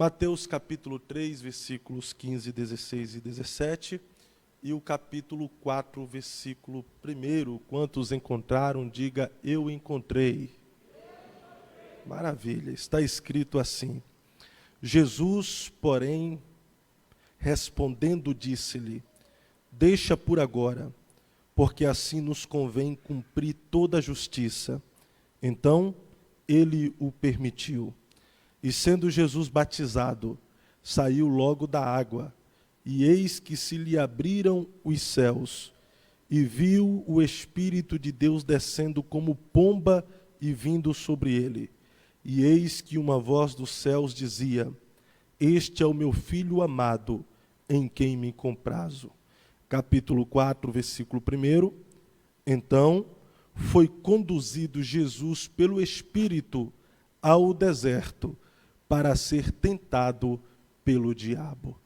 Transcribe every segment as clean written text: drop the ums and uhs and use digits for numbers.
Mateus capítulo 3, versículos 15, 16 e 17, e o capítulo 4, versículo 1. Quantos encontraram, diga, eu encontrei. Maravilha, está escrito assim: Jesus, porém, respondendo, disse-lhe: deixa por agora, porque assim nos convém cumprir toda a justiça. Então, ele o permitiu. E sendo Jesus batizado, saiu logo da água, e eis que se lhe abriram os céus, e viu o Espírito de Deus descendo como pomba e vindo sobre ele. E eis que uma voz dos céus dizia: este é o meu Filho amado, em quem me comprazo. Capítulo 4, versículo 1. Então, foi conduzido Jesus pelo Espírito ao deserto, para ser tentado pelo diabo.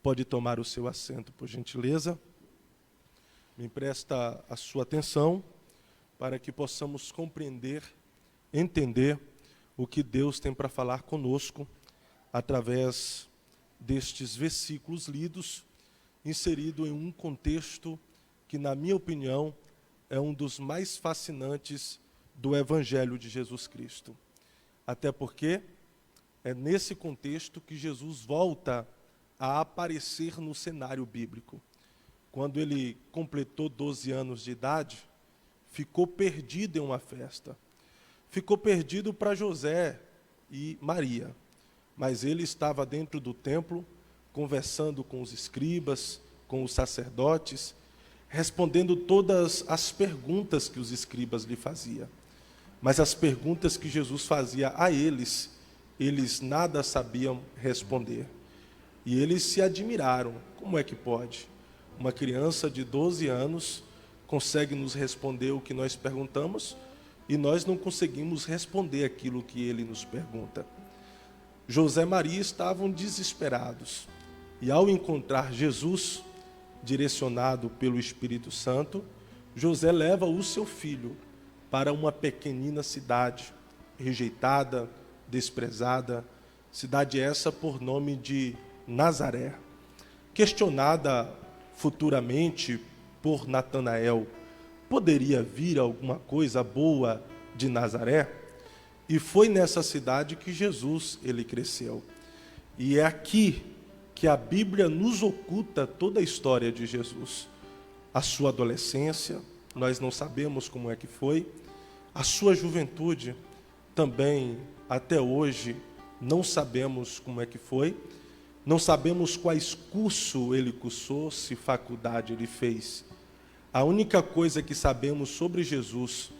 Pode tomar o seu assento, por gentileza. Me empresta a sua atenção para que possamos compreender, entender o que Deus tem para falar conosco através destes versículos lidos, inserido em um contexto que, na minha opinião, é um dos mais fascinantes do Evangelho de Jesus Cristo. Até porque é nesse contexto que Jesus volta a aparecer no cenário bíblico. Quando ele completou 12 anos de idade, ficou perdido em uma festa. Ficou perdido para José e Maria. Mas ele estava dentro do templo, conversando com os escribas, com os sacerdotes, respondendo todas as perguntas que os escribas lhe faziam. Mas as perguntas que Jesus fazia a eles nada sabiam responder. E eles se admiraram. Como é que pode? Uma criança de 12 anos consegue nos responder o que nós perguntamos e nós não conseguimos responder aquilo que ele nos pergunta. José e Maria estavam desesperados. E ao encontrar Jesus, direcionado pelo Espírito Santo, José leva o seu filho para uma pequenina cidade, rejeitada, desprezada, cidade essa por nome de Nazaré. Questionada futuramente por Natanael, poderia vir alguma coisa boa de Nazaré? E foi nessa cidade que Jesus ele cresceu. E é aqui que a Bíblia nos oculta toda a história de Jesus. A sua adolescência, nós não sabemos como é que foi. A sua juventude, também até hoje não sabemos como é que foi. Não sabemos quais cursos ele cursou, se faculdade ele fez. A única coisa que sabemos sobre Jesus,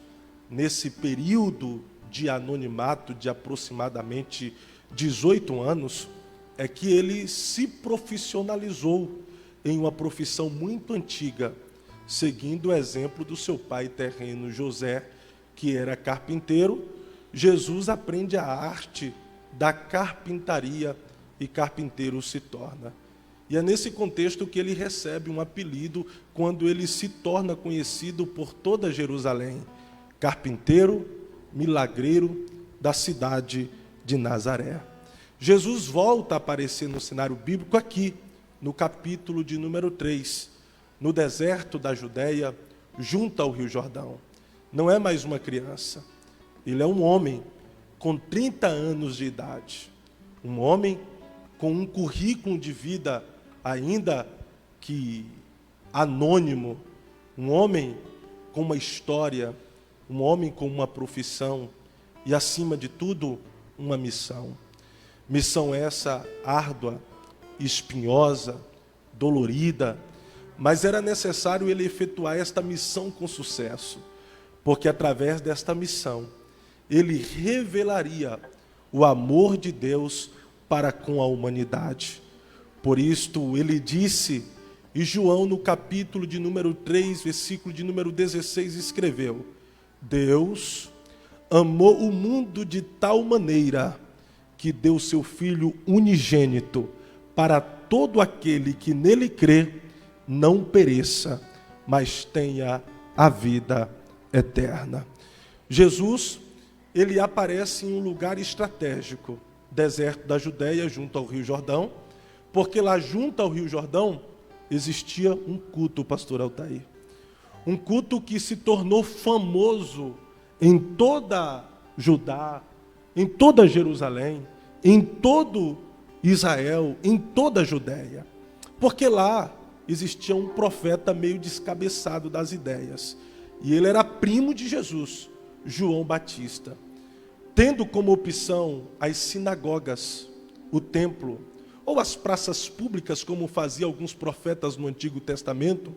nesse período de anonimato de aproximadamente 18 anos, é que ele se profissionalizou em uma profissão muito antiga, seguindo o exemplo do seu pai terreno José, que era carpinteiro. Jesus aprende a arte da carpintaria e carpinteiro se torna. E é nesse contexto que ele recebe um apelido quando ele se torna conhecido por toda Jerusalém: carpinteiro, milagreiro da cidade de Nazaré. Jesus volta a aparecer no cenário bíblico aqui, no capítulo de número 3, no deserto da Judéia, junto ao Rio Jordão. Não é mais uma criança, ele é um homem com 30 anos de idade, um homem com um currículo de vida ainda que anônimo, um homem com uma história, um homem com uma profissão e, acima de tudo, uma missão. Missão essa árdua, espinhosa, dolorida, mas era necessário ele efetuar esta missão com sucesso, porque através desta missão ele revelaria o amor de Deus para com a humanidade. Por isto ele disse, e João no capítulo de número 3, versículo de número 16, escreveu: Deus amou o mundo de tal maneira que deu seu Filho unigênito, para todo aquele que nele crê não pereça, mas tenha a vida eterna. Jesus, ele aparece em um lugar estratégico deserto da Judéia, junto ao Rio Jordão, porque lá junto ao Rio Jordão existia um culto, pastor Altair. Um culto que se tornou famoso em toda Judá, em toda Jerusalém, em todo Israel, em toda a Judéia. Porque lá existia um profeta meio descabeçado das ideias. E ele era primo de Jesus, João Batista. Tendo como opção as sinagogas, o templo, ou as praças públicas, como faziam alguns profetas no Antigo Testamento,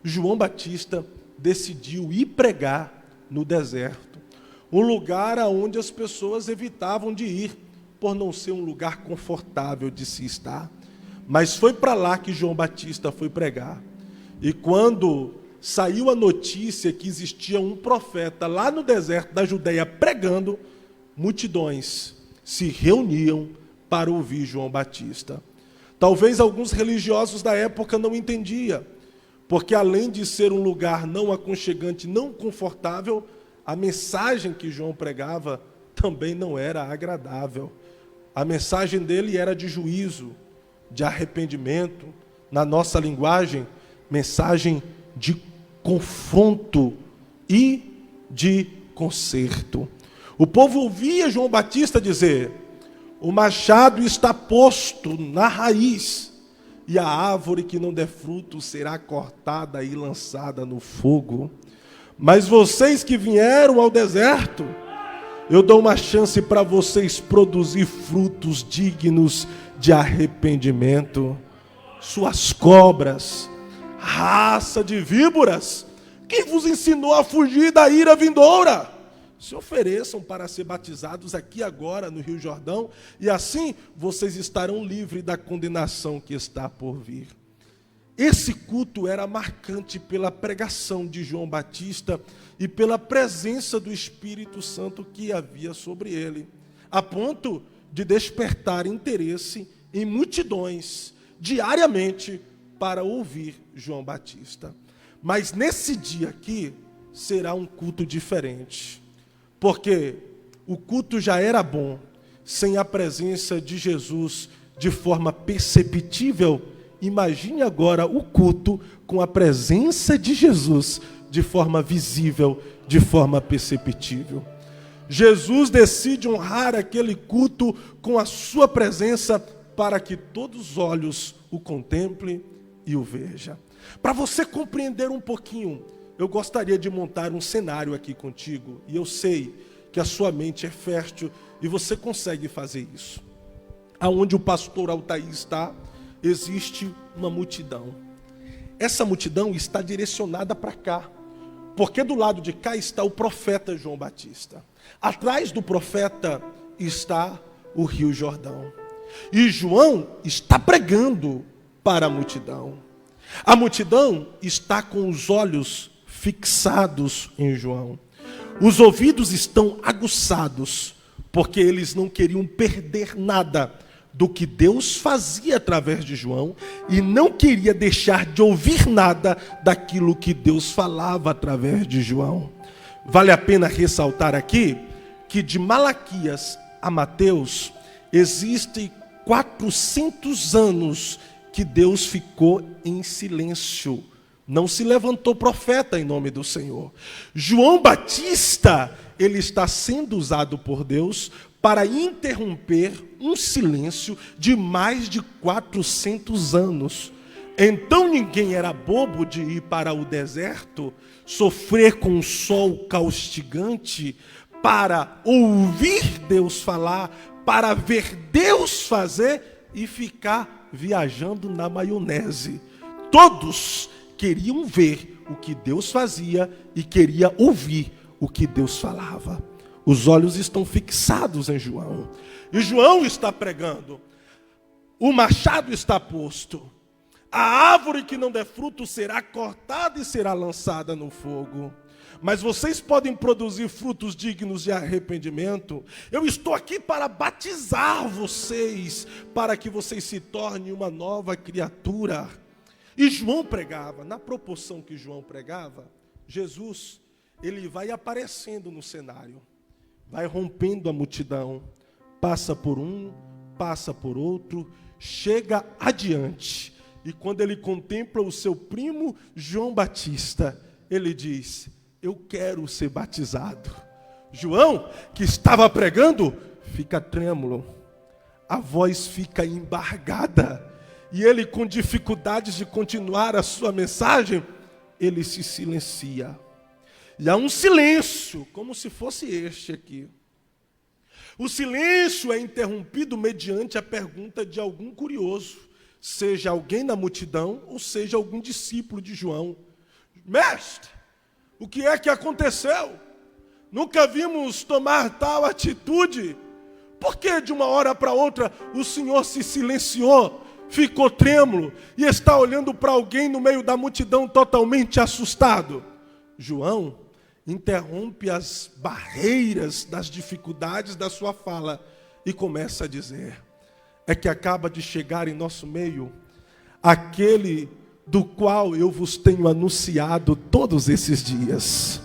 João Batista decidiu ir pregar no deserto, um lugar aonde as pessoas evitavam de ir, por não ser um lugar confortável de se estar. Mas foi para lá que João Batista foi pregar. E quando saiu a notícia que existia um profeta lá no deserto da Judéia pregando, multidões se reuniam para ouvir João Batista. Talvez alguns religiosos da época não entendiam, porque além de ser um lugar não aconchegante, não confortável, a mensagem que João pregava também não era agradável. A mensagem dele era de juízo, de arrependimento, na nossa linguagem, mensagem de confronto e de conserto. O povo ouvia João Batista dizer: o machado está posto na raiz, e a árvore que não der fruto será cortada e lançada no fogo. Mas vocês que vieram ao deserto, eu dou uma chance para vocês produzir frutos dignos de arrependimento. Suas cobras, raça de víboras, quem vos ensinou a fugir da ira vindoura? Se ofereçam para ser batizados aqui agora no Rio Jordão, e assim vocês estarão livres da condenação que está por vir. Esse culto era marcante pela pregação de João Batista e pela presença do Espírito Santo que havia sobre ele, a ponto de despertar interesse em multidões diariamente para ouvir João Batista. Mas nesse dia aqui será um culto diferente, porque o culto já era bom sem a presença de Jesus de forma perceptível. Imagine agora o culto com a presença de Jesus de forma visível, de forma perceptível. Jesus decide honrar aquele culto com a sua presença para que todos os olhos o contemplem e o vejam. Para você compreender um pouquinho, eu gostaria de montar um cenário aqui contigo, e eu sei que a sua mente é fértil e você consegue fazer isso. Aonde o pastor Altair está, existe uma multidão. Essa multidão está direcionada para cá, porque do lado de cá está o profeta João Batista. Atrás do profeta está o Rio Jordão. E João está pregando para a multidão. A multidão está com os olhos fixados em João. Os ouvidos estão aguçados, porque eles não queriam perder nada do que Deus fazia através de João, e não queria deixar de ouvir nada daquilo que Deus falava através de João. Vale a pena ressaltar aqui que de Malaquias a Mateus existem 400 anos que Deus ficou em silêncio. Não se levantou profeta em nome do Senhor. João Batista, ele está sendo usado por Deus para interromper um silêncio de mais de 400 anos. Então ninguém era bobo de ir para o deserto, sofrer com o sol caustigante, para ouvir Deus falar, para ver Deus fazer e ficar viajando na maionese. Todos queriam ver o que Deus fazia e queriam ouvir o que Deus falava. Os olhos estão fixados em João. E João está pregando. O machado está posto. A árvore que não der fruto será cortada e será lançada no fogo. Mas vocês podem produzir frutos dignos de arrependimento. Eu estou aqui para batizar vocês, para que vocês se tornem uma nova criatura. E João pregava. Na proporção que João pregava, Jesus, ele vai aparecendo no cenário, vai rompendo a multidão, passa por um, passa por outro, chega adiante. E quando ele contempla o seu primo João Batista, ele diz: eu quero ser batizado. João, que estava pregando, fica trêmulo, a voz fica embargada, e ele, com dificuldades de continuar a sua mensagem, ele se silencia. E há um silêncio, como se fosse este aqui. O silêncio é interrompido mediante a pergunta de algum curioso, seja alguém da multidão ou seja algum discípulo de João. Mestre, o que é que aconteceu? Nunca vimos tomar tal atitude. Por que de uma hora para outra o Senhor se silenciou, ficou trêmulo e está olhando para alguém no meio da multidão totalmente assustado? João interrompe as barreiras das dificuldades da sua fala e começa a dizer: é que acaba de chegar em nosso meio aquele do qual eu vos tenho anunciado todos esses dias.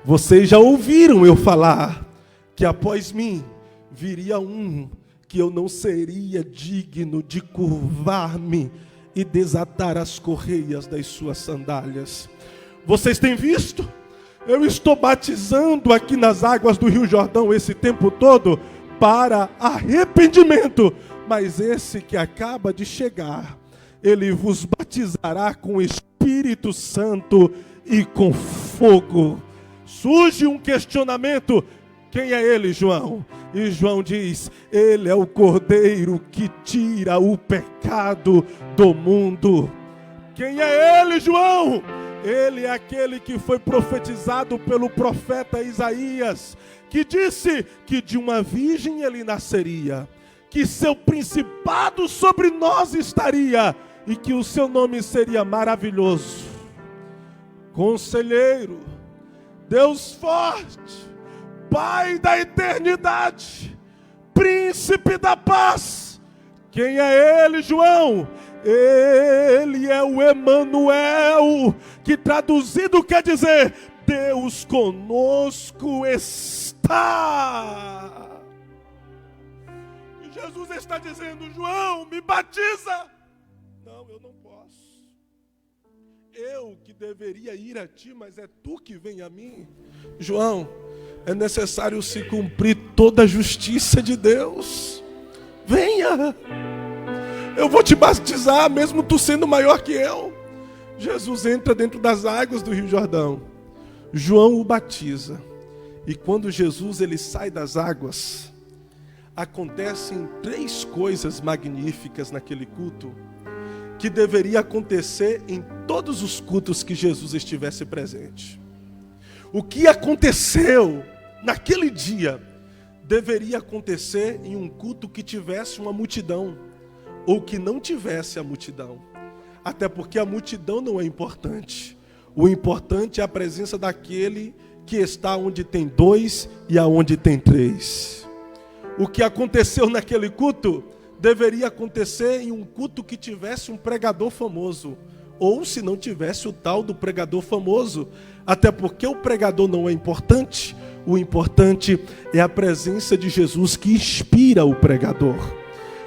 Vocês já ouviram eu falar que após mim viria um que eu não seria digno de curvar-me e desatar as correias das suas sandálias. Vocês têm visto? Eu estou batizando aqui nas águas do Rio Jordão esse tempo todo para arrependimento, mas esse que acaba de chegar, ele vos batizará com o Espírito Santo e com fogo. Surge um questionamento: quem é ele, João? E João diz: ele é o Cordeiro que tira o pecado do mundo. Quem é ele, João? Ele é aquele que foi profetizado pelo profeta Isaías, que disse que de uma virgem ele nasceria, que seu principado sobre nós estaria e que o seu nome seria maravilhoso, Conselheiro, Deus forte, Pai da eternidade, Príncipe da paz. Quem é ele, João? Ele é o Emanuel, que traduzido quer dizer Deus conosco está. E Jesus está dizendo: João, me batiza. Não, eu não posso. Eu que deveria ir a ti, mas é tu que vem a mim. João, é necessário se cumprir toda a justiça de Deus. Venha. Eu vou te batizar, mesmo tu sendo maior que eu. Jesus entra dentro das águas do Rio Jordão. João o batiza. E quando Jesus ele sai das águas, acontecem 3 coisas magníficas naquele culto, que deveria acontecer em todos os cultos que Jesus estivesse presente. O que aconteceu naquele dia deveria acontecer em um culto que tivesse uma multidão, ou que não tivesse a multidão. Até porque a multidão não é importante. O importante é a presença daquele que está onde tem 2 e aonde tem 3. O que aconteceu naquele culto deveria acontecer em um culto que tivesse um pregador famoso, ou se não tivesse o tal do pregador famoso. Até porque o pregador não é importante. O importante é a presença de Jesus que inspira o pregador.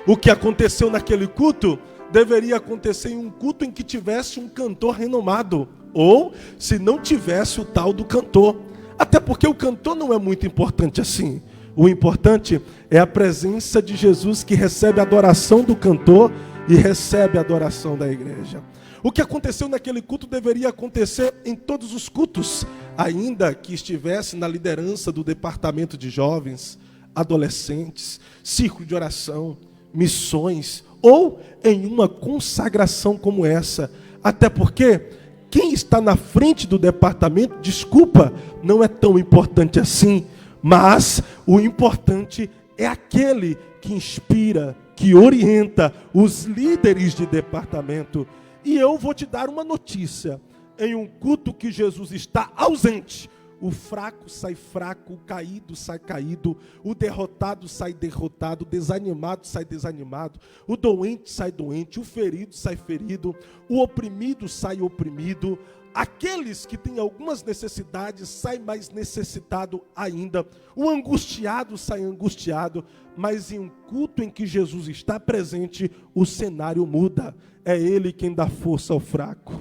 O que aconteceu naquele culto deveria acontecer em um culto em que tivesse um cantor renomado, ou se não tivesse o tal do cantor. Até porque o cantor não é muito importante assim. O importante é a presença de Jesus que recebe a adoração do cantor e recebe a adoração da igreja. O que aconteceu naquele culto deveria acontecer em todos os cultos, ainda que estivesse na liderança do departamento de jovens, adolescentes, círculo de oração, missões, ou em uma consagração como essa. Até porque quem está na frente do departamento, desculpa, não é tão importante assim, mas o importante é aquele que inspira, que orienta os líderes de departamento. E eu vou te dar uma notícia: em um culto que Jesus está ausente, o fraco sai fraco, o caído sai caído, o derrotado sai derrotado, o desanimado sai desanimado, o doente sai doente, o ferido sai ferido, o oprimido sai oprimido, Aqueles que têm algumas necessidades saem mais necessitado ainda. O angustiado sai angustiado. Mas em um culto em que Jesus está presente, o cenário muda. É Ele quem dá força ao fraco.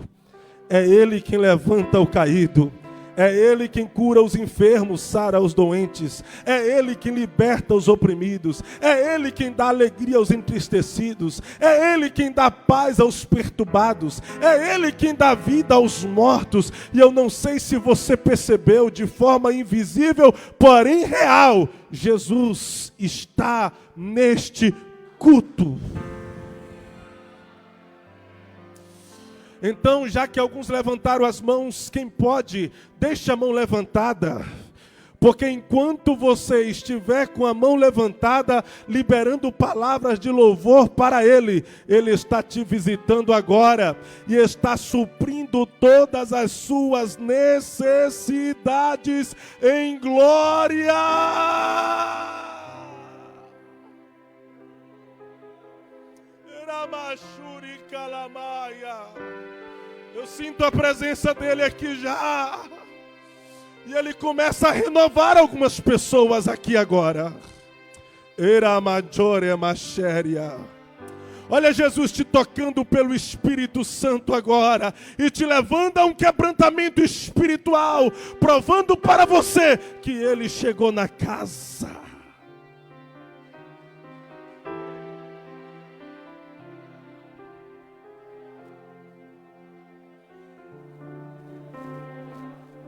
É Ele quem levanta o caído. É Ele quem cura os enfermos, sara os doentes. É Ele quem liberta os oprimidos. É Ele quem dá alegria aos entristecidos. É Ele quem dá paz aos perturbados. É Ele quem dá vida aos mortos. E eu não sei se você percebeu, de forma invisível, porém real, Jesus está neste culto. Então, já que alguns levantaram as mãos, quem pode, deixa a mão levantada. Porque enquanto você estiver com a mão levantada, liberando palavras de louvor para Ele, Ele está te visitando agora e está suprindo todas as suas necessidades em glória. Eu sinto a presença dele aqui já. E ele começa a renovar algumas pessoas aqui agora. Olha Jesus te tocando pelo Espírito Santo agora. E te levando a um quebrantamento espiritual. Provando para você que ele chegou na casa.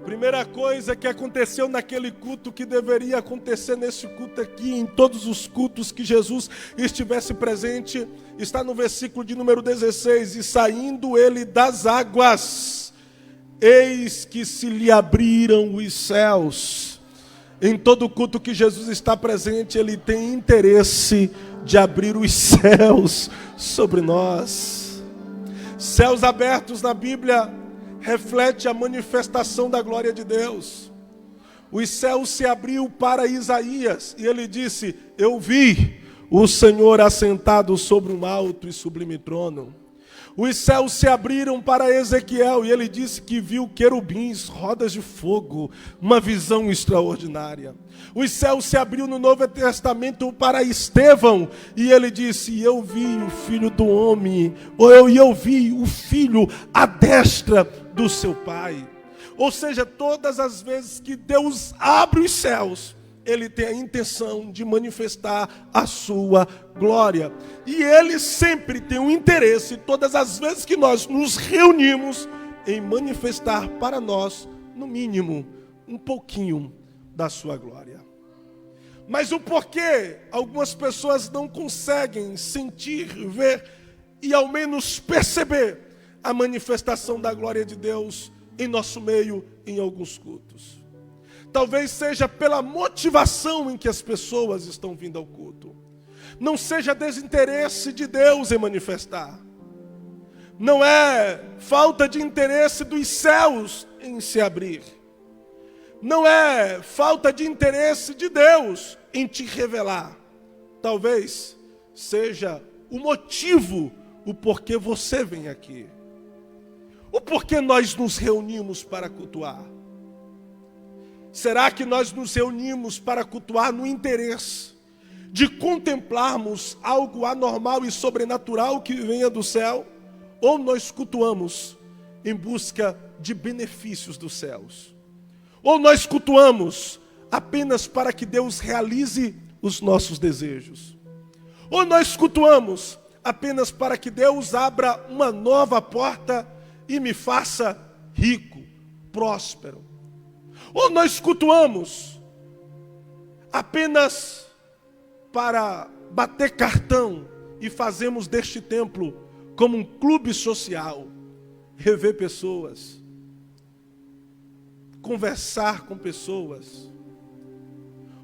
Primeira coisa que aconteceu naquele culto, que deveria acontecer nesse culto aqui, em todos os cultos que Jesus estivesse presente, está no versículo de número 16. E saindo ele das águas, eis que se lhe abriram os céus. Em todo culto que Jesus está presente, ele tem interesse de abrir os céus sobre nós. Céus abertos na Bíblia reflete a manifestação da glória de Deus. Os céus se abriu para Isaías e ele disse: eu vi o Senhor assentado sobre um alto e sublime trono. Os céus se abriram para Ezequiel e ele disse que viu querubins, rodas de fogo, uma visão extraordinária. Os céus se abriu no Novo Testamento para Estevão e ele disse: eu vi o Filho do Homem, eu vi o Filho à destra do seu Pai. Ou seja, todas as vezes que Deus abre os céus, ele tem a intenção de manifestar a sua glória. E ele sempre tem um interesse, todas as vezes que nós nos reunimos, em manifestar para nós, no mínimo, um pouquinho da sua glória. Mas o porquê algumas pessoas não conseguem sentir, ver e ao menos perceber a manifestação da glória de Deus em nosso meio, em alguns cultos? Talvez seja pela motivação em que as pessoas estão vindo ao culto. Não seja desinteresse de Deus em manifestar. Não é falta de interesse dos céus em se abrir. Não é falta de interesse de Deus em te revelar. Talvez seja o motivo, o porquê você vem aqui. O porquê nós nos reunimos para cultuar. Será que nós nos reunimos para cultuar no interesse de contemplarmos algo anormal e sobrenatural que venha do céu? Ou nós cultuamos em busca de benefícios dos céus? Ou nós cultuamos apenas para que Deus realize os nossos desejos? Ou nós cultuamos apenas para que Deus abra uma nova porta e me faça rico, próspero? Ou nós cultuamos apenas para bater cartão e fazemos deste templo como um clube social, rever pessoas, conversar com pessoas,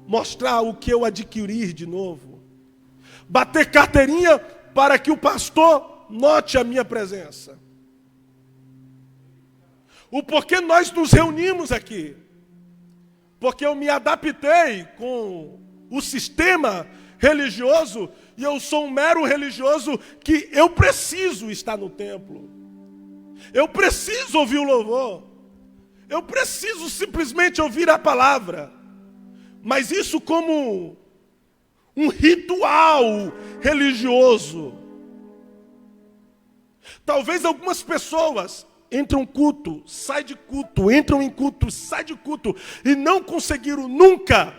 mostrar o que eu adquirir de novo, bater carteirinha para que o pastor note a minha presença? O porquê nós nos reunimos aqui? Porque eu me adaptei com o sistema religioso e eu sou um mero religioso que eu preciso estar no templo. Eu preciso ouvir o louvor. Eu preciso simplesmente ouvir a palavra. Mas isso como um ritual religioso. Talvez algumas pessoas entram em culto, saem de culto, entram em culto, saem de culto, e não conseguiram nunca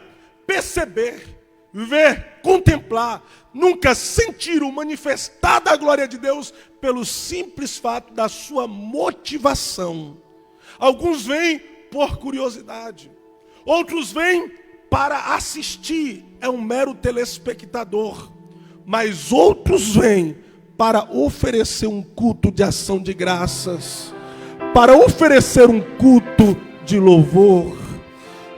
perceber, ver, contemplar, nunca sentiram manifestada a glória de Deus pelo simples fato da sua motivação. Alguns vêm por curiosidade, outros vêm para assistir, é um mero telespectador, mas outros vêm para oferecer um culto de ação de graças, para oferecer um culto de louvor.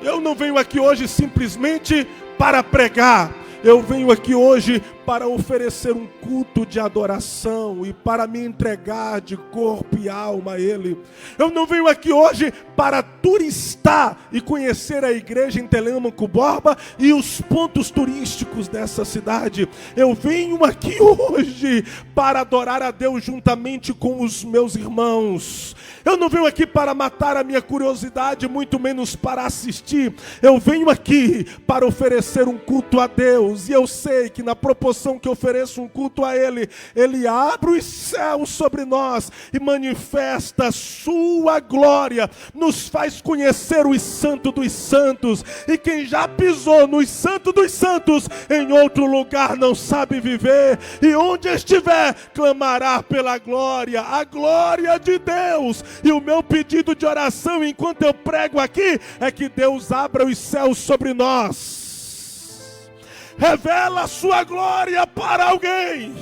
Eu não venho aqui hoje simplesmente para pregar, eu venho aqui hoje para oferecer um culto de adoração e para me entregar de corpo e alma a Ele. Eu não venho aqui hoje para turistar e conhecer a igreja em Telêmaco Borba e os pontos turísticos dessa cidade. Eu venho aqui hoje para adorar a Deus juntamente com os meus irmãos. Eu não venho aqui para matar a minha curiosidade, muito menos para assistir. Eu venho aqui para oferecer um culto a Deus. E eu sei que na proporção que eu ofereço um culto a Ele, Ele abre os céus sobre nós e manifesta a sua glória. Nos faz conhecer os santos dos santos. E quem já pisou nos santos dos santos, em outro lugar não sabe viver. E onde estiver, clamará pela glória, a glória de Deus. E o meu pedido de oração enquanto eu prego aqui é que Deus abra os céus sobre nós. Revela a sua glória para alguém.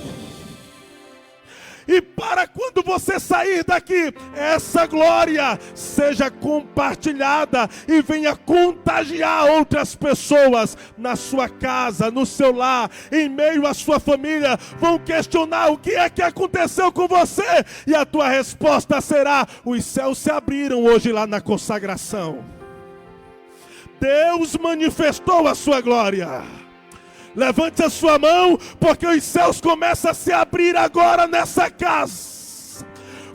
E para quando você sair daqui, essa glória seja compartilhada e venha contagiar outras pessoas na sua casa, no seu lar, em meio à sua família. Vão questionar o que é que aconteceu com você, e a tua resposta será: os céus se abriram hoje lá na consagração. Deus manifestou a sua glória. Levante a sua mão, porque os céus começam a se abrir agora nessa casa.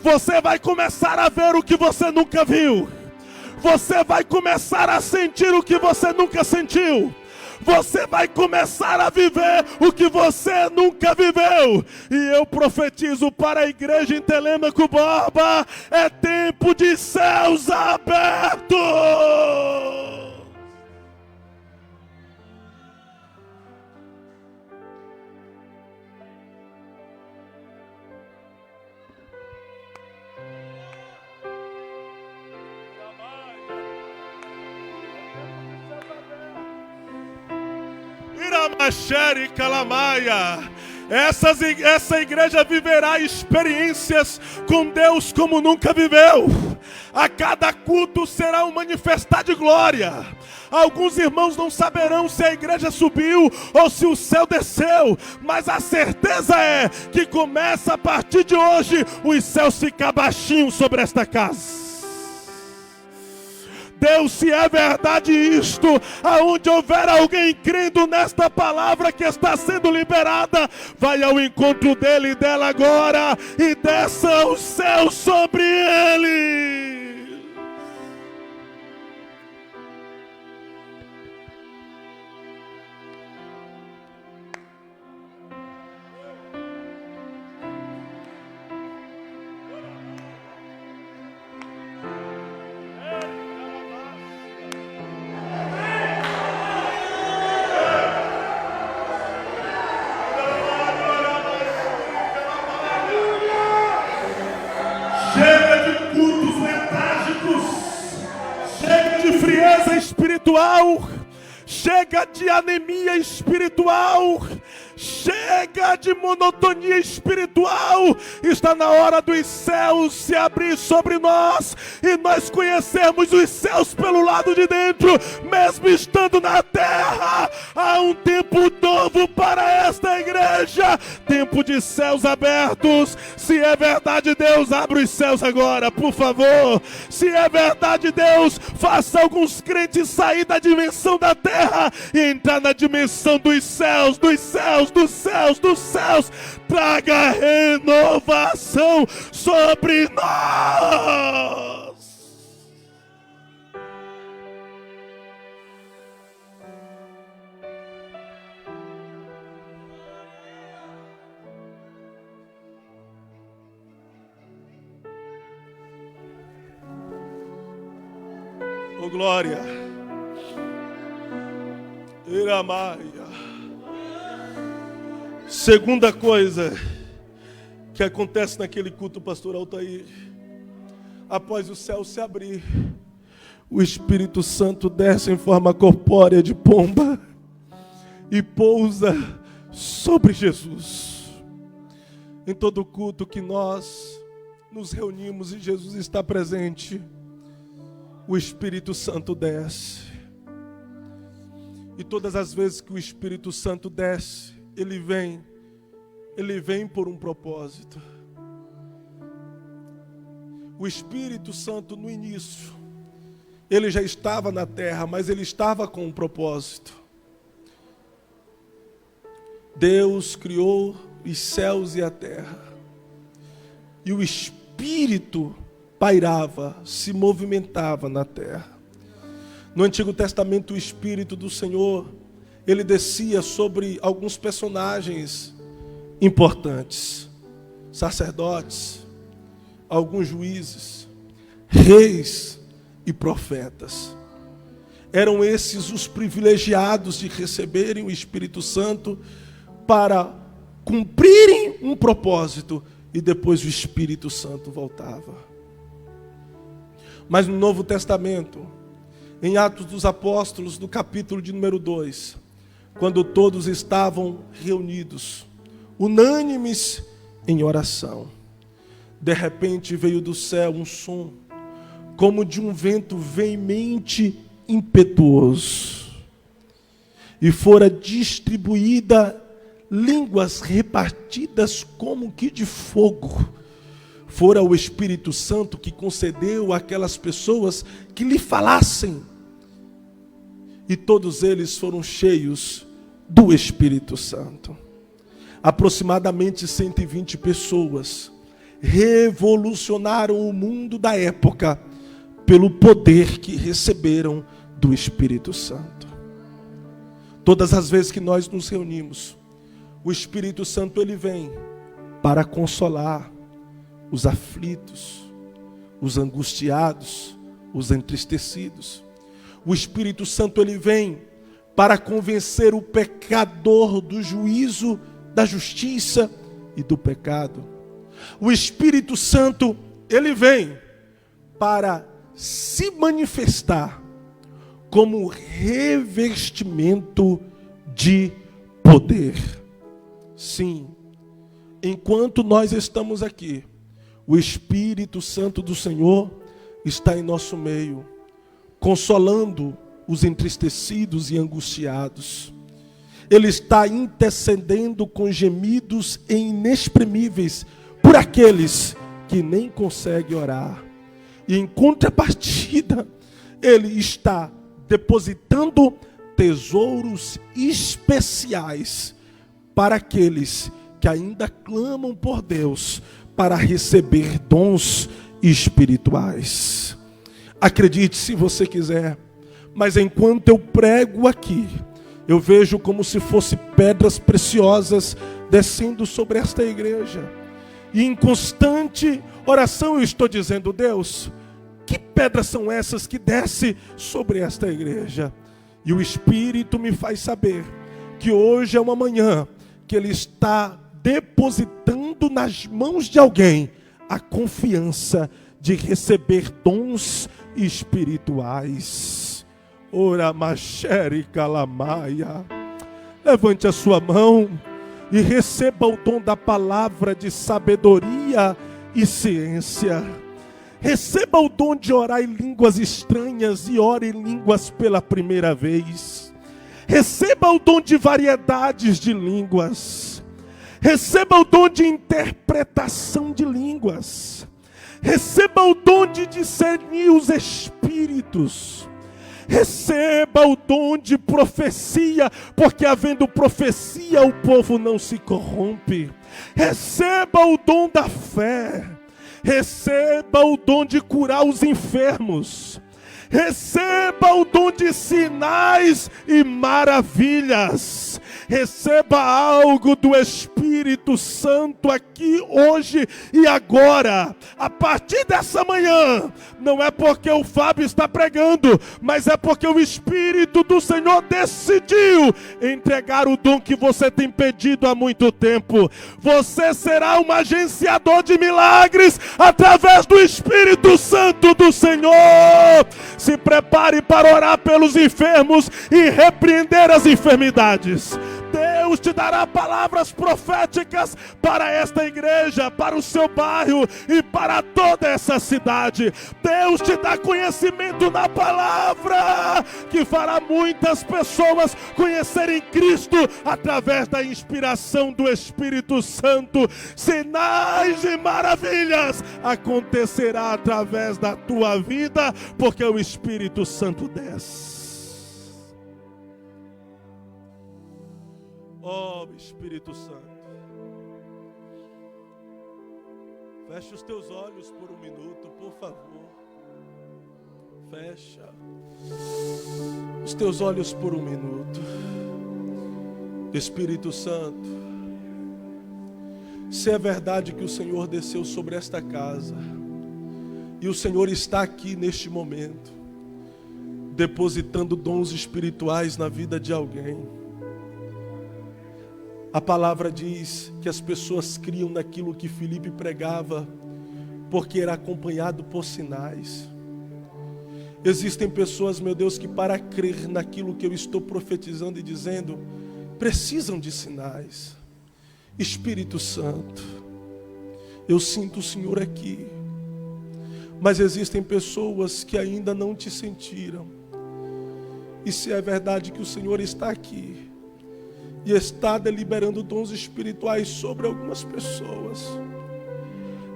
Você vai começar a ver o que você nunca viu. Você vai começar a sentir o que você nunca sentiu. Você vai começar a viver o que você nunca viveu. E eu profetizo para a igreja em Telêmaco Borba: é tempo de céus abertos. Essa igreja viverá experiências com Deus como nunca viveu. A cada culto será um manifestar de glória. Alguns irmãos não saberão se a igreja subiu ou se o céu desceu, mas a certeza é que começa a partir de hoje os céus ficar baixinhos sobre esta casa. Deus, se é verdade isto, aonde houver alguém crendo nesta palavra que está sendo liberada, vai ao encontro dele e dela agora, e desça o céu sobre ele. Espiritual, chega de anemia espiritual, chega de monotonia espiritual. Está na hora dos céus se abrir sobre nós e nós conhecermos os céus pelo lado de dentro, mesmo estando na terra. Há um tempo novo para esta igreja, tempo de céus abertos. Se é verdade, Deus, abre os céus agora, por favor. Se é verdade, Deus, faça alguns crentes sair da dimensão da terra e entrar na dimensão dos céus, dos céus, dos céus, dos céus, traga renovação sobre nós. Oh, glória. Iramaia. Segunda coisa que acontece naquele culto, pastor Altair, após o céu se abrir, o Espírito Santo desce em forma corpórea de pomba e pousa sobre Jesus. Em todo culto que nós nos reunimos e Jesus está presente, o Espírito Santo desce. E todas as vezes que o Espírito Santo desce, ele vem por um propósito. O Espírito Santo no início, ele já estava na terra, mas ele estava com um propósito. Deus criou os céus e a terra. E o Espírito pairava, se movimentava na terra. No Antigo Testamento, o Espírito do Senhor, ele descia sobre alguns personagens importantes, sacerdotes, alguns juízes, reis e profetas. Eram esses os privilegiados de receberem o Espírito Santo para cumprirem um propósito, e depois o Espírito Santo voltava. Mas no Novo Testamento, em Atos dos Apóstolos, no capítulo de número 2, quando todos estavam reunidos, unânimes em oração, de repente veio do céu um som, como de um vento veemente impetuoso, e fora distribuída línguas repartidas como que de fogo. Fora o Espírito Santo que concedeu àquelas pessoas que lhe falassem. E todos eles foram cheios do Espírito Santo. Aproximadamente 120 pessoas revolucionaram o mundo da época pelo poder que receberam do Espírito Santo. Todas as vezes que nós nos reunimos, o Espírito Santo ele vem para consolar os aflitos, os angustiados, os entristecidos. O Espírito Santo ele vem para convencer o pecador do juízo, da justiça e do pecado. O Espírito Santo ele vem para se manifestar como revestimento de poder. Sim, enquanto nós estamos aqui, o Espírito Santo do Senhor está em nosso meio, consolando os entristecidos e angustiados. Ele está intercedendo com gemidos inexprimíveis por aqueles que nem conseguem orar. E em contrapartida, ele está depositando tesouros especiais para aqueles que ainda clamam por Deus para receber dons espirituais. Acredite se você quiser, mas enquanto eu prego aqui, eu vejo como se fossem pedras preciosas descendo sobre esta igreja. E em constante oração eu estou dizendo: Deus, que pedras são essas que descem sobre esta igreja? E o Espírito me faz saber que hoje é uma manhã que Ele está depositando nas mãos de alguém a confiança de receber dons espirituais. Ora machere calamaia. Levante a sua mão e receba o dom da palavra de sabedoria e ciência. Receba o dom de orar em línguas estranhas e ore em línguas pela primeira vez. Receba o dom de variedades de línguas. Receba o dom de interpretação de línguas. Receba o dom de discernir os espíritos. Receba o dom de profecia, porque havendo profecia o povo não se corrompe. Receba o dom da fé. Receba o dom de curar os enfermos. Receba o dom de sinais e maravilhas. Receba algo do Espírito Santo aqui, hoje e agora. A partir dessa manhã, não é porque o Fábio está pregando, mas é porque o Espírito do Senhor decidiu entregar o dom que você tem pedido há muito tempo. Você será um agenciador de milagres através do Espírito Santo do Senhor. Se prepare para orar pelos enfermos e repreender as enfermidades. Deus te dará palavras proféticas para esta igreja, para o seu bairro e para toda essa cidade. Deus te dá conhecimento na palavra, que fará muitas pessoas conhecerem Cristo através da inspiração do Espírito Santo. Sinais e maravilhas acontecerá através da tua vida, porque o Espírito Santo desce. Oh, Espírito Santo, feche os teus olhos por um minuto, por favor. Fecha os teus olhos por um minuto. Espírito Santo, se é verdade que o Senhor desceu sobre esta casa, e o Senhor está aqui neste momento, depositando dons espirituais na vida de alguém. A palavra diz que as pessoas criam naquilo que Filipe pregava, porque era acompanhado por sinais. Existem pessoas, meu Deus, que para crer naquilo que eu estou profetizando e dizendo, precisam de sinais. Espírito Santo, eu sinto o Senhor aqui, mas existem pessoas que ainda não te sentiram. E se é verdade que o Senhor está aqui, e está deliberando dons espirituais sobre algumas pessoas,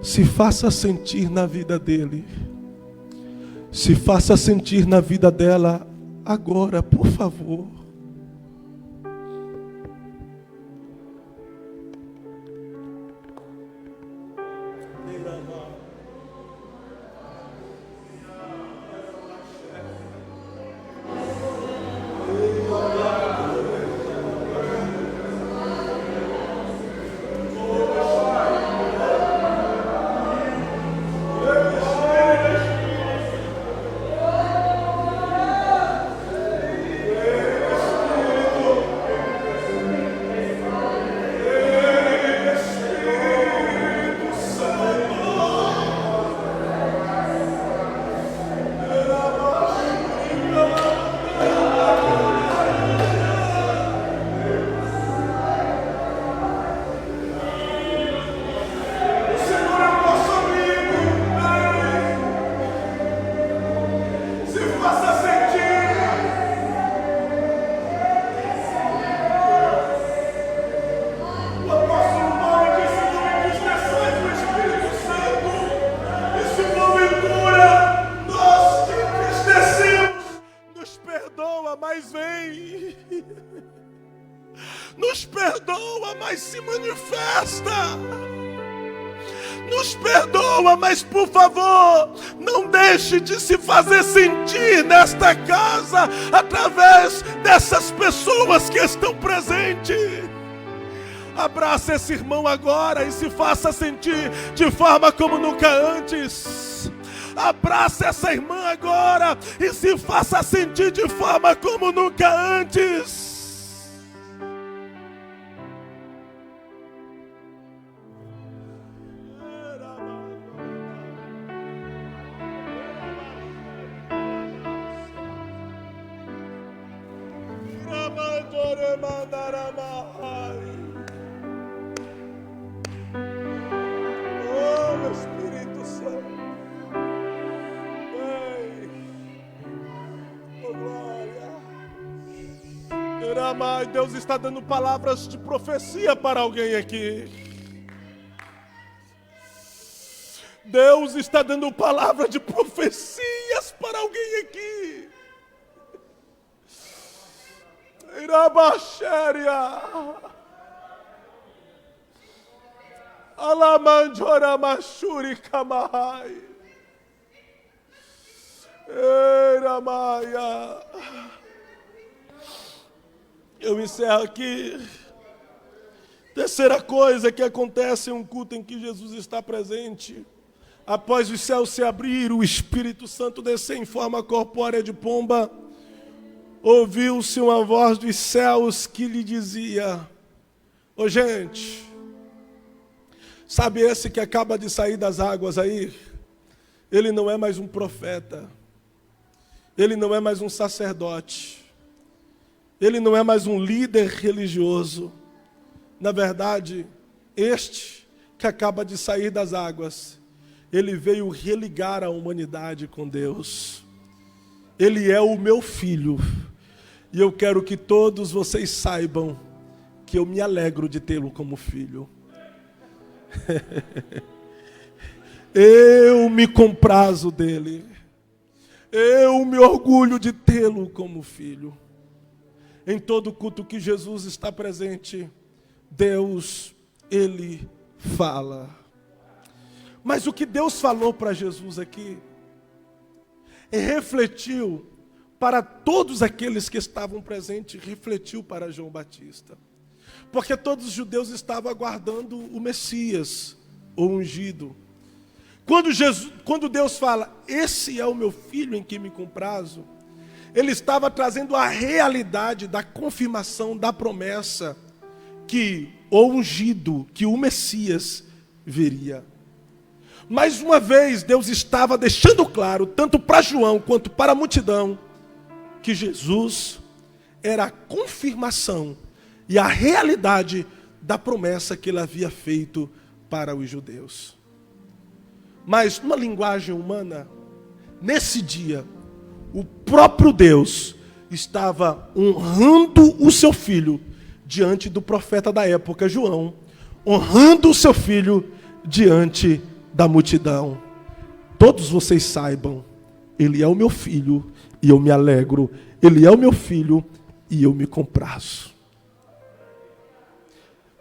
se faça sentir na vida dele, se faça sentir na vida dela agora, por favor. Mas vem, nos perdoa, mas se manifesta, nos perdoa, mas por favor, não deixe de se fazer sentir nesta casa, através dessas pessoas que estão presentes. Abraça esse irmão agora e se faça sentir de forma como nunca antes. Abraça essa irmã agora e se faça sentir de forma como nunca antes. Oh, Espírito Santo. Deus está dando palavras de profecia para alguém aqui. Deus está dando palavras de profecias para alguém aqui. Irabaxéria. Alamanjora machuri kamahai. Eramaya. Eu encerro aqui. Terceira coisa que acontece em um culto em que Jesus está presente. Após os céus se abrir, o Espírito Santo descer em forma corpórea de pomba, ouviu-se uma voz dos céus que lhe dizia: ô gente, sabe esse que acaba de sair das águas aí? Ele não é mais um profeta, ele não é mais um sacerdote, ele não é mais um líder religioso. Na verdade, este que acaba de sair das águas, ele veio religar a humanidade com Deus. Ele é o meu filho. E eu quero que todos vocês saibam que eu me alegro de tê-lo como filho. Eu me comprazo dele. Eu me orgulho de tê-lo como filho. Em todo culto que Jesus está presente, Deus, ele fala. Mas o que Deus falou para Jesus aqui, refletiu para todos aqueles que estavam presentes, refletiu para João Batista. Porque todos os judeus estavam aguardando o Messias, o ungido. Quando Deus fala, esse é o meu filho em quem me comprazo, ele estava trazendo a realidade da confirmação da promessa que o ungido, que o Messias viria. Mais uma vez, Deus estava deixando claro, tanto para João quanto para a multidão, que Jesus era a confirmação e a realidade da promessa que ele havia feito para os judeus. Mas, numa linguagem humana, nesse dia, o próprio Deus estava honrando o seu filho diante do profeta da época, João, honrando o seu filho diante da multidão. Todos vocês saibam, ele é o meu filho e eu me alegro. Ele é o meu filho e eu me comprazo.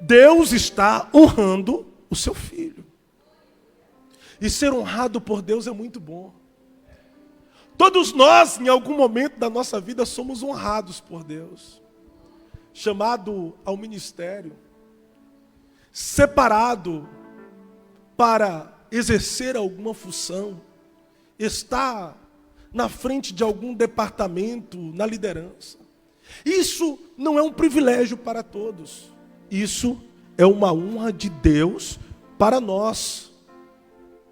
Deus está honrando o seu filho. E ser honrado por Deus é muito bom. Todos nós, em algum momento da nossa vida, somos honrados por Deus. Chamado ao ministério, separado para exercer alguma função, estar na frente de algum departamento, na liderança. Isso não é um privilégio para todos. Isso é uma honra de Deus para nós,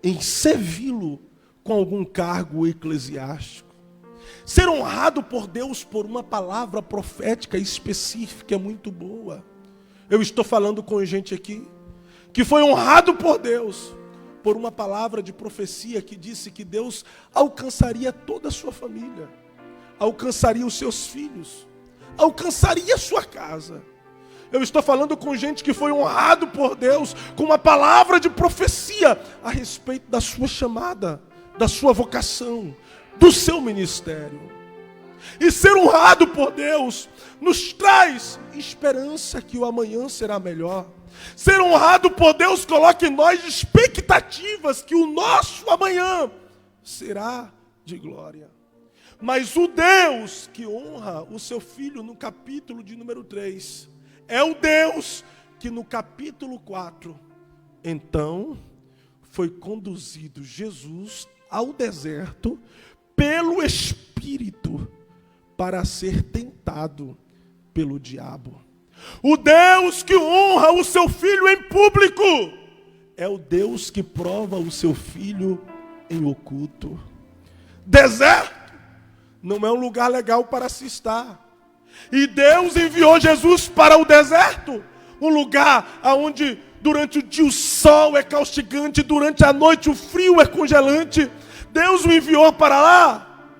em servi-lo com algum cargo eclesiástico. Ser honrado por Deus por uma palavra profética específica é muito boa. Eu estou falando com gente aqui que foi honrado por Deus por uma palavra de profecia que disse que Deus alcançaria toda a sua família, alcançaria os seus filhos, alcançaria a sua casa. Eu estou falando com gente que foi honrado por Deus com uma palavra de profecia a respeito da sua chamada, da sua vocação, do seu ministério. E ser honrado por Deus nos traz esperança que o amanhã será melhor. Ser honrado por Deus coloca em nós expectativas que o nosso amanhã será de glória. Mas o Deus que honra o seu filho no capítulo de número 3, é o Deus que no capítulo 4, então, foi conduzido Jesus ao deserto pelo Espírito para ser tentado pelo diabo. O Deus que honra o seu filho em público é o Deus que prova o seu filho em oculto. Deserto não é um lugar legal para se estar. E Deus enviou Jesus para o deserto, um lugar onde durante o dia o sol é causticante, durante a noite o frio é congelante. Deus o enviou para lá,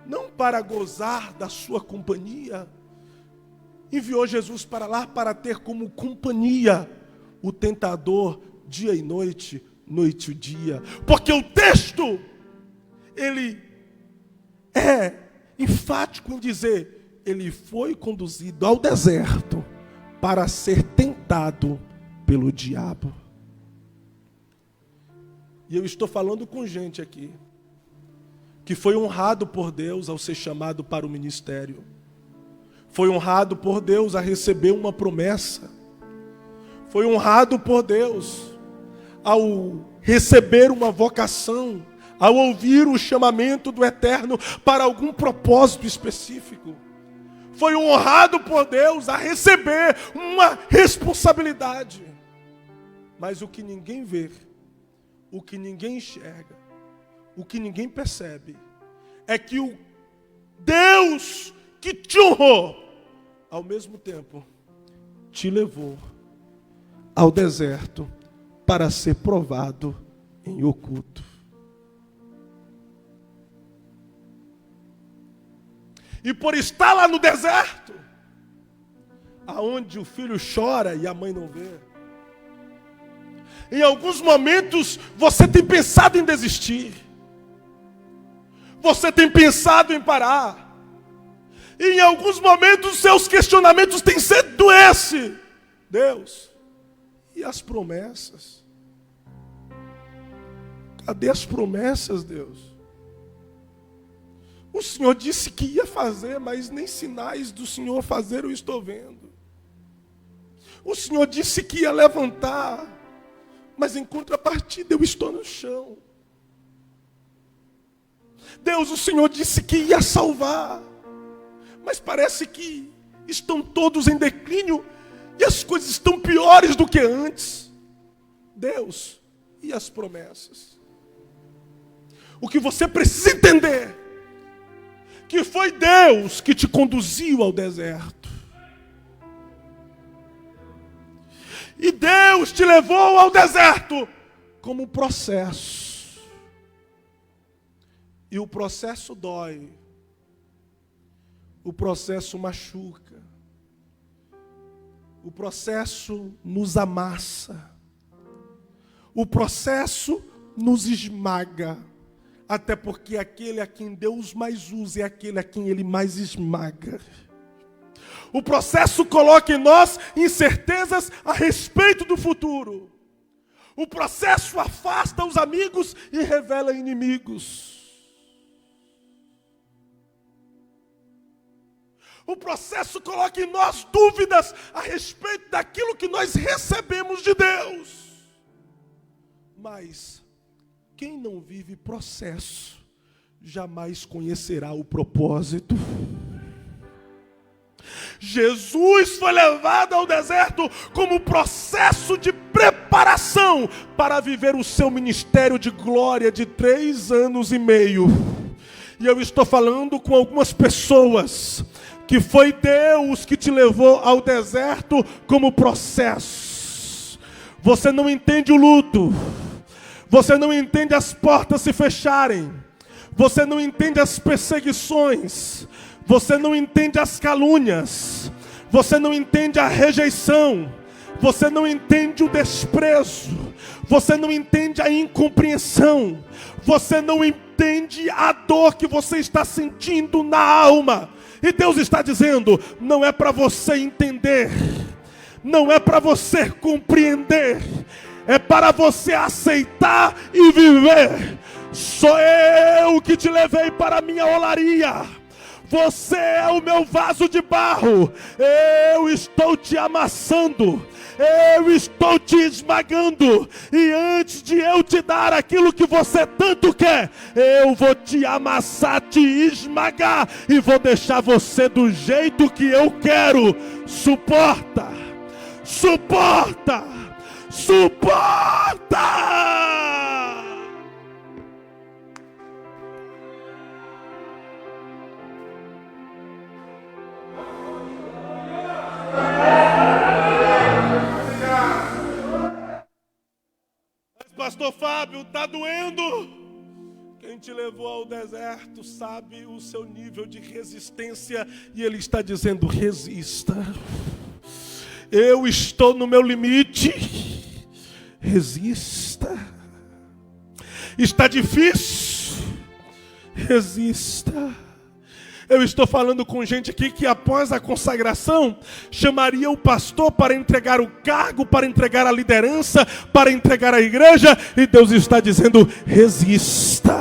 não para gozar da sua companhia. Enviou Jesus para lá para ter como companhia o tentador dia e noite, noite e dia. Porque o texto, ele é enfático em dizer ele foi conduzido ao deserto para ser tentado pelo diabo. E eu estou falando com gente aqui que foi honrado por Deus ao ser chamado para o ministério. Foi honrado por Deus a receber uma promessa. Foi honrado por Deus ao receber uma vocação, ao ouvir o chamamento do Eterno para algum propósito específico. Foi honrado por Deus a receber uma responsabilidade. Mas o que ninguém vê, o que ninguém enxerga, o que ninguém percebe, é que o Deus que te honrou, ao mesmo tempo, te levou ao deserto para ser provado em oculto. E por estar lá no deserto, aonde o filho chora e a mãe não vê, em alguns momentos você tem pensado em desistir. Você tem pensado em parar. E em alguns momentos seus questionamentos têm sido esse: Deus, e as promessas? Cadê as promessas, Deus? O Senhor disse que ia fazer, mas nem sinais do Senhor fazer eu estou vendo. O Senhor disse que ia levantar, mas em contrapartida eu estou no chão. Deus, o Senhor disse que ia salvar, mas parece que estão todos em declínio e as coisas estão piores do que antes. Deus, e as promessas? O que você precisa entender, que foi Deus que te conduziu ao deserto. E Deus te levou ao deserto como um processo. E o processo dói. O processo machuca. O processo nos amassa. O processo nos esmaga. Até porque aquele a quem Deus mais usa é aquele a quem Ele mais esmaga. O processo coloca em nós incertezas a respeito do futuro. O processo afasta os amigos e revela inimigos. O processo coloca em nós dúvidas a respeito daquilo que nós recebemos de Deus. Mas quem não vive processo jamais conhecerá o propósito. Jesus foi levado ao deserto como processo de preparação para viver o seu ministério de glória de 3 anos e meio. E eu estou falando com algumas pessoas que foi Deus que te levou ao deserto como processo. Você não entende o luto. Você não entende as portas se fecharem. Você não entende as perseguições. Você não entende as calúnias. Você não entende a rejeição. Você não entende o desprezo. Você não entende a incompreensão. Você não entende a dor que você está sentindo na alma. E Deus está dizendo: não é para você entender, não é para você compreender, é para você aceitar e viver. Sou eu que te levei para a minha olaria. Você é o meu vaso de barro. Eu estou te amassando. Eu estou te esmagando. E antes de eu te dar aquilo que você tanto quer, eu vou te amassar, te esmagar, e vou deixar você do jeito que eu quero. Suporta. Suporta. Suporta. Pastor Fábio, está doendo? Quem te levou ao deserto sabe o seu nível de resistência. E Ele está dizendo: resista. Eu estou no meu limite. Resista. Está difícil? Resista. Eu estou falando com gente aqui que após a consagração chamaria o pastor para entregar o cargo, para entregar a liderança, para entregar a igreja, e Deus está dizendo: resista.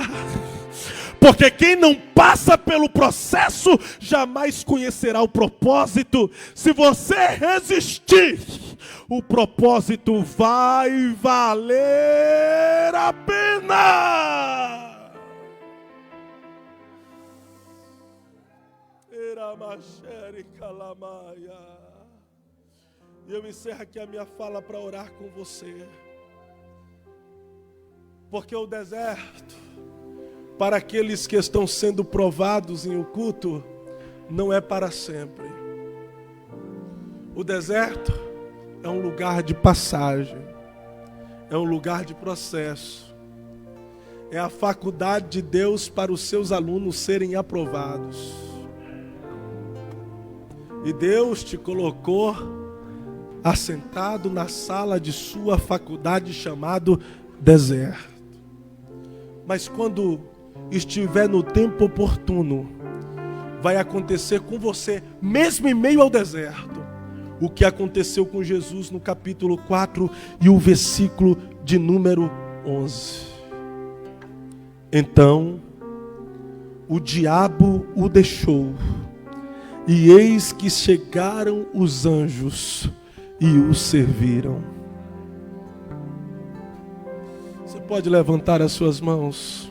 Porque quem não passa pelo processo jamais conhecerá o propósito. Se você resistir, o propósito vai valer a pena. E eu encerro aqui a minha fala para orar com você. Porque o deserto, para aqueles que estão sendo provados em o culto, não é para sempre. O deserto é um lugar de passagem, é um lugar de processo, é a faculdade de Deus para os seus alunos serem aprovados. E Deus te colocou assentado na sala de sua faculdade chamado deserto. Mas quando estiver no tempo oportuno, vai acontecer com você, mesmo em meio ao deserto, o que aconteceu com Jesus no capítulo 4 e o versículo de número 11. Então, o diabo o deixou, e eis que chegaram os anjos e o serviram. Você pode levantar as suas mãos?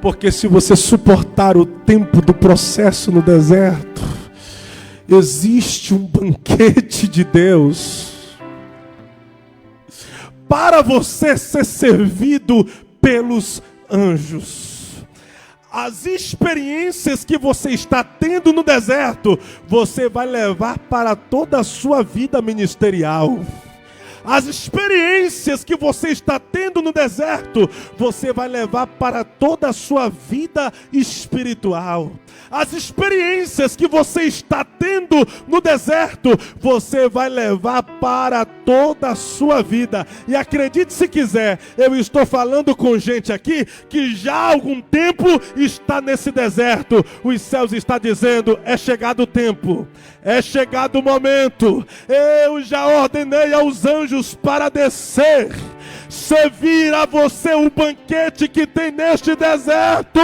Porque se você suportar o tempo do processo no deserto, existe um banquete de Deus para você ser servido pelos anjos. As experiências que você está tendo no deserto, você vai levar para toda a sua vida ministerial. As experiências que você está tendo no deserto, você vai levar para toda a sua vida espiritual. As experiências que você está tendo no deserto, você vai levar para toda a sua vida. E acredite se quiser, eu estou falando com gente aqui que já há algum tempo está nesse deserto. Os céus estão dizendo: é chegado o tempo, é chegado o momento. Eu já ordenei aos anjos para descer, servir a você o banquete que tem neste deserto.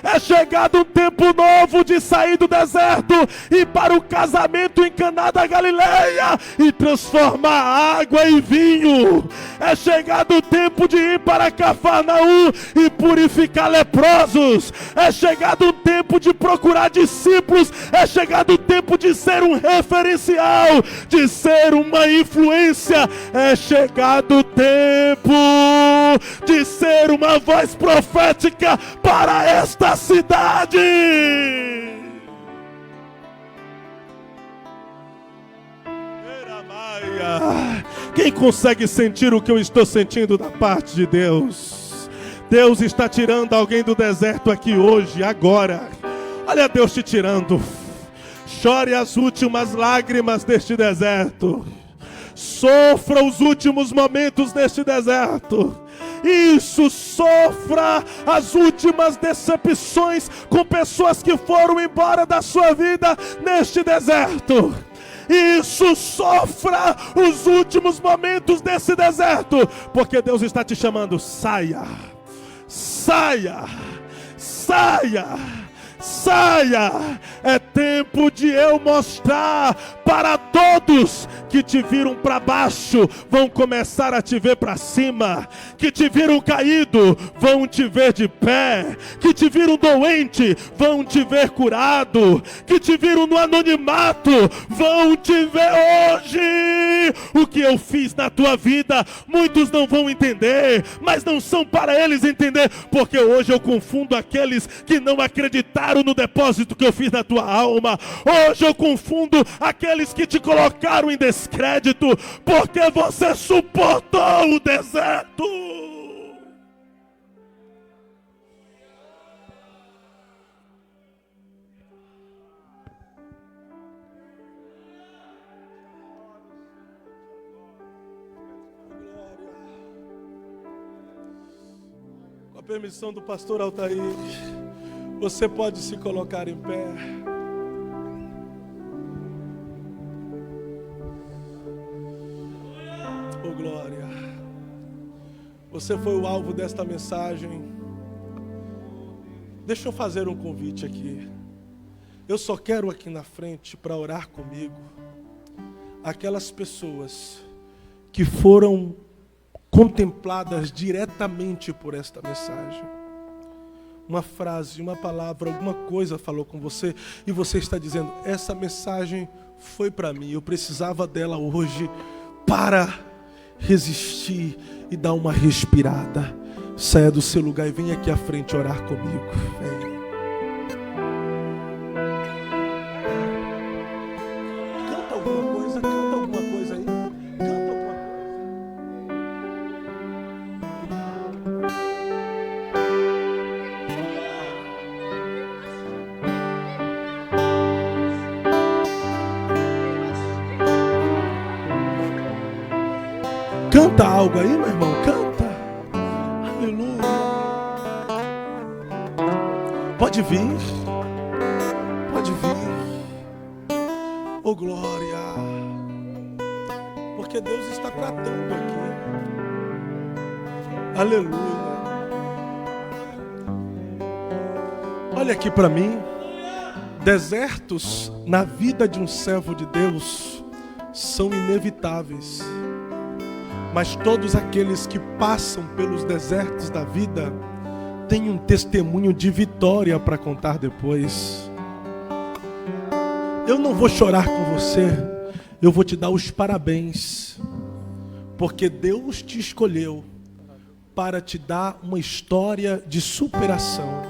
É chegado um tempo novo de sair do deserto e para o casamento em Caná da Galileia e transformar água em vinho. É chegado o tempo de ir para Cafarnaum e purificar leprosos. É chegado o tempo de procurar discípulos. É chegado o tempo de ser um referencial, de ser uma influência. É chegado o tempo de ser uma voz profética para esta cidade. Quem consegue sentir o que eu estou sentindo da parte de Deus? Deus está tirando alguém do deserto aqui hoje, agora. Olha Deus te tirando. Chore as últimas lágrimas deste deserto. Sofra os últimos momentos deste deserto. Isso, sofra as últimas decepções com pessoas que foram embora da sua vida neste deserto. Isso, sofra os últimos momentos desse deserto, porque Deus está te chamando. Saia, saia, saia, saia. É tempo de eu mostrar para todos que te viram para baixo, vão começar a te ver para cima. Que te viram caído, vão te ver de pé. Que te viram doente, vão te ver curado. Que te viram no anonimato, vão te ver hoje. O que eu fiz na tua vida, muitos não vão entender, mas não são para eles entender, porque hoje eu confundo aqueles que não acreditaram no depósito que eu fiz na tua alma. Hoje eu confundo aqueles que te colocaram em descrédito, porque você suportou o deserto. Com a permissão do pastor Altair, Você pode se colocar em pé. Oh, glória. Você foi o alvo desta mensagem. Deixa eu fazer um convite aqui. Eu só quero aqui na frente para orar comigo aquelas pessoas que foram contempladas diretamente por esta mensagem. Uma frase, uma palavra, alguma coisa falou com você e você está dizendo: essa mensagem foi para mim, eu precisava dela hoje para resistir e dar uma respirada. Saia do seu lugar e venha aqui à frente orar comigo. Venha. Canta alguma coisa aí. Canta alguma coisa. Canta algo aí, meu irmão, canta. Aleluia. Pode vir. Pode vir. Oh, glória. Porque Deus está tratando aqui. Aleluia. Olha aqui para mim. Desertos na vida de um servo de Deus são inevitáveis. Mas todos aqueles que passam pelos desertos da vida têm um testemunho de vitória para contar depois. Eu não vou chorar com você, eu vou te dar os parabéns, porque Deus te escolheu para te dar uma história de superação.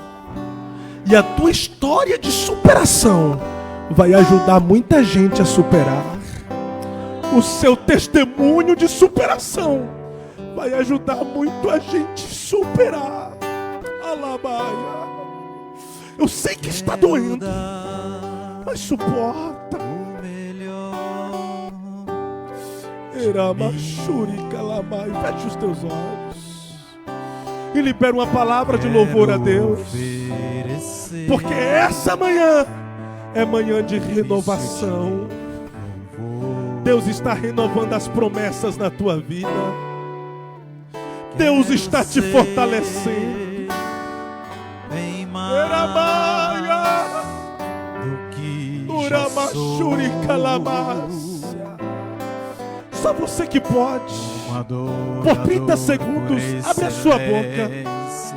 E a tua história de superação vai ajudar muita gente a superar. O seu testemunho de superação vai ajudar muito a gente a superar. Alabaia. Eu sei que está doendo, mas suporta. Eramachuri calamai. Feche os teus olhos e libera uma palavra de louvor a Deus, porque essa manhã é manhã de renovação. Deus está renovando as promessas na tua vida. Deus está te fortalecendo. Só você que pode. Por 30 segundos, abre a sua boca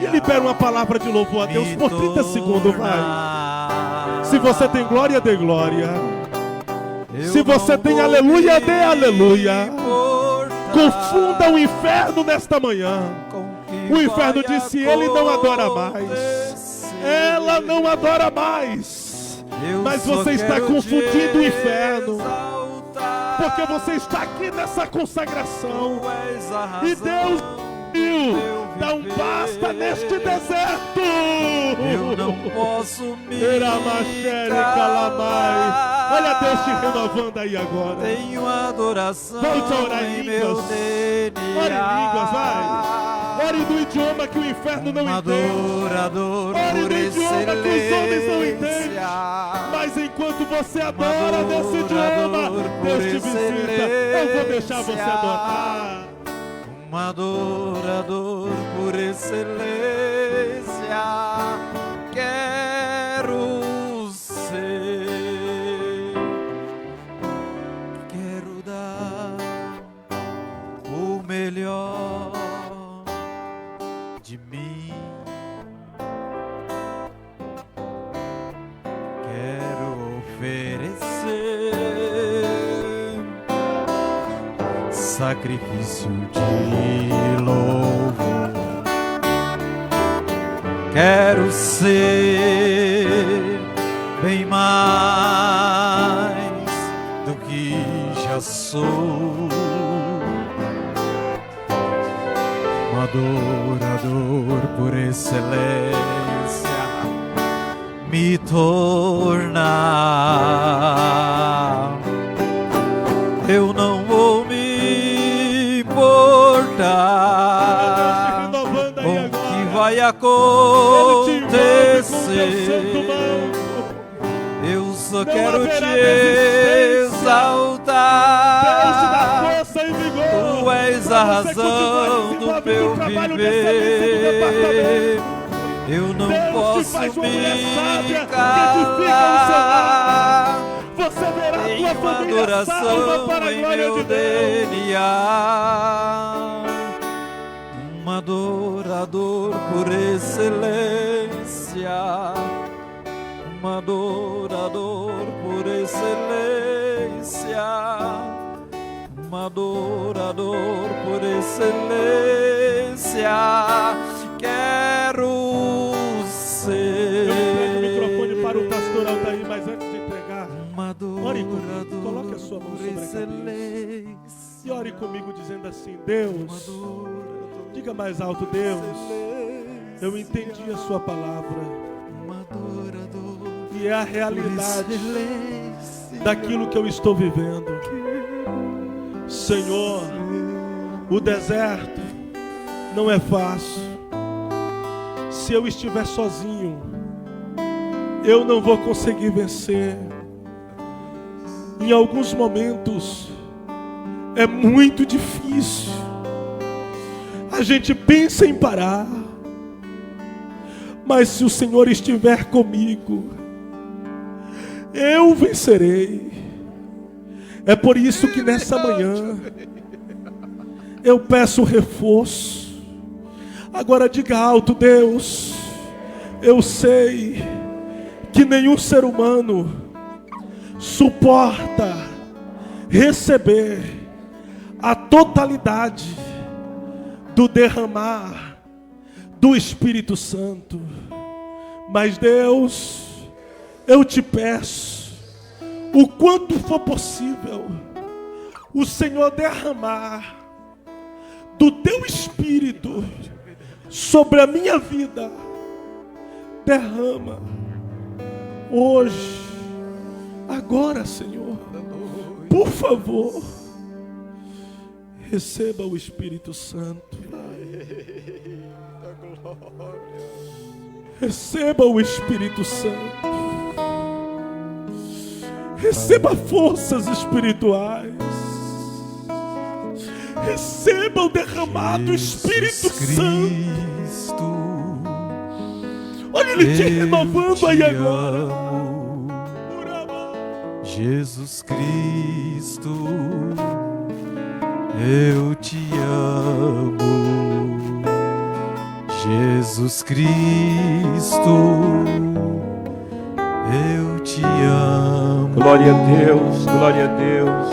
e libera uma palavra de louvor a Deus. Por 30 segundos, vai. Se você tem glória, dê glória. Se você tem aleluia, dê aleluia. Confunda o inferno nesta manhã. O inferno disse: ele não adora mais, ela não adora mais. Mas você está confundindo o inferno, porque você está aqui nessa consagração. E Deus dá um basta neste deserto. Eu não posso me calar. Olha Deus te renovando aí agora. Tenho adoração. Volte a orar em línguas. Ore em línguas, vai. Ore no idioma que o inferno não entende. Ore no idioma que os homens não entendem. Mas enquanto você adora nesse idioma, Deus te visita. Eu vou deixar você adorar. Um adorador por excelência, quero ser, quero dar o melhor de mim, quero oferecer sacrifício de louvor. Quero ser bem mais do que já sou, um adorador por excelência, me tornar. Eu não vou me importar com o que vai vai Ele te envolve com teu santo acontecer. manto. Eu só Não quero haverá te resistência. Deus te dá exaltar. força e vigor. Tu és a razão do meu viver. Eu não Deus posso te faz uma me mulher sábia que edifica calar. o seu lar. Você verá a Tem tua uma família salva adoração para a em glória meu de Deus. DNA. Um adorador por excelência. Um adorador por excelência. Um adorador por excelência. Quero ser. Eu entrego o microfone para o pastor Altair, mas antes de entregar, Ore comigo. Coloque a sua mão sobre a cabeça. E ore comigo dizendo assim: Deus, diga mais alto: Deus, eu entendi a sua palavra e é a realidade daquilo que eu estou vivendo. Senhor, o deserto não é fácil. Se eu estiver sozinho, eu não vou conseguir vencer. Em alguns momentos é muito difícil. A gente pensa em parar, mas se o Senhor estiver comigo, eu vencerei. É por isso que nessa manhã eu peço reforço. Agora diga alto: Deus, eu sei que nenhum ser humano suporta receber a totalidade do derramar do Espírito Santo. Mas Deus, eu te peço, o quanto for possível, o Senhor derramar do teu Espírito sobre a minha vida. Derrama hoje, agora, Senhor, por favor, receba o Espírito Santo. Receba o Espírito Santo. Receba forças espirituais. Receba o derramado Espírito Santo. Olha Ele te renovando aí agora. Jesus Cristo, eu te amo. Jesus Cristo, eu te amo. Glória a Deus, glória a Deus.